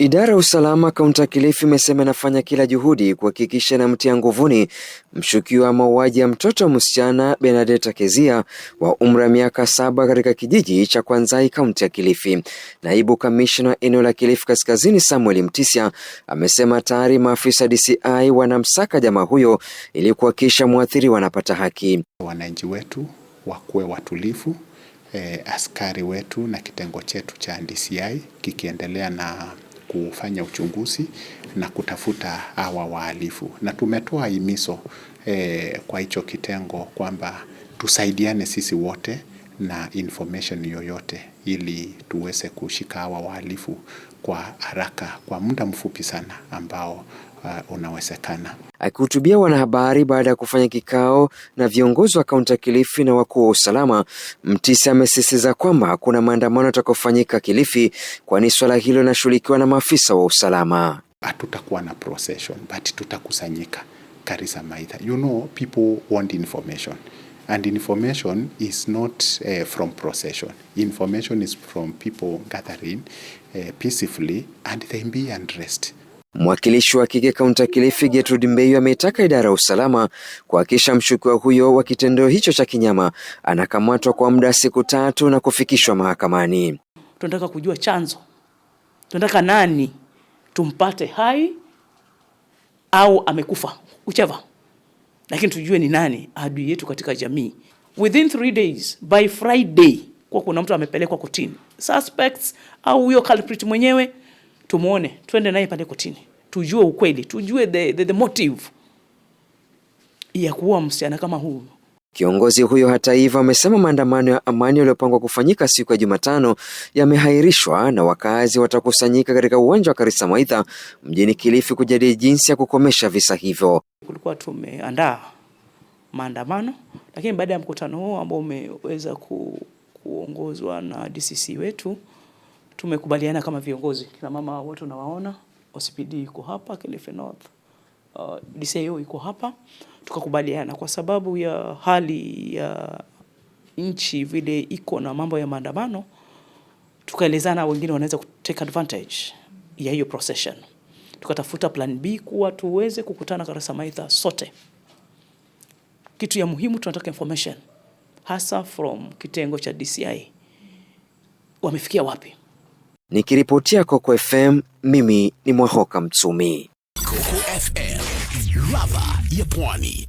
Idara ya usalama kaunti ya Kilifi imesema inafanya kila juhudi kuhakikisha inamtia nguvuni mshukiwa wa mauaji ya mtoto msichana Benedetta Kezia wa umri wa miaka 7 katika kijiji cha Kwanzai, kaunti ya Kilifi. Naibu kamishna eneo la Kilifi Kaskazini Samuel Mtisia amesema tayari maafisa DCI wanamsaka jamaa huyo ili kuhakikisha mwathiriwa wanapata haki. Wananchi wetu wakuwe watulivu, askari wetu na kitengo chetu cha DCI kikiendelea na kufanya uchunguzi na kutafuta hawa wahalifu, na tumetoa himizo kwa hicho kitengo kwamba tusaidiane sisi wote na information yoyote ili tuweze kushika hawa wahalifu kwa haraka kwa muda mfupi sana ambao unawezekana. Akihutubia wanahabari baada ya kufanya kikao na viongozi wa kaunti ya Kilifi na wakuu wa usalama, Mtisia amesisitiza kwamba kuna maandamano yatakayofanyika Kilifi, kwani swala hilo linashughulikiwa na maafisa wa usalama. Hatutakuwa na procession, but tutakusanyika Karisa Maitha. You know, people want information. And information is not from procession. Information is from people gathering peacefully and they be undressed. Mwakilishi wa kike kaunti ya Kilifi Gertrude Mbeyu ametaka idara ya usalama kuhakikisha mshukiwa huyo wa kitendo hicho cha kinyama anakamatwa kwa muda siku 3 na kufikishwa mahakamani. Tunataka kujua chanzo. Tunataka nani tumpate hai au amekufa, whichever. Lakini tujue ni nani adui yetu katika jamii. Within 3 days, by Friday, kwa kuna mtu amepelekwa kotini. Suspects au huyo culprit mwenyewe tumuone, twende naye pale kotini. Tujue ukweli, tujue the motive ya kuua msichana kama huyu. Kiongozi huyo hata hivyo amesema maandamano ya amani yaliyopangwa kufanyika siku ya Jumatano yamehairishwa na wakazi watakusanyika katika uwanja wa Karisa Maitha mjini Kilifi kujadili jinsi ya kukomesha visa hivyo. Kulikuwa tumeandaa maandamano, lakini baada ya mkutano huo ambao umeweza kuongozwa na DCC wetu, tumekubaliana kama viongozi, kina mama wote unawaona, OCPD iko hapa, Kilifi North, DCIO iko hapa, tukakubaliana kwa sababu ya hali ya nchi vile iko na mambo ya maandamano, tukaelezana wengine wanaweza take advantage ya hiyo procession. Tukatafuta plan B kuwa tuweze kukutana Karisa Maitha sote. Kitu ya muhimu tunataka information hasa from kitengo cha DCI. Wamefikia wapi? Nikiripotia Coco FM, mimi ni Mwahoka Mtsumi. Coco FM, ladha ya Pwani.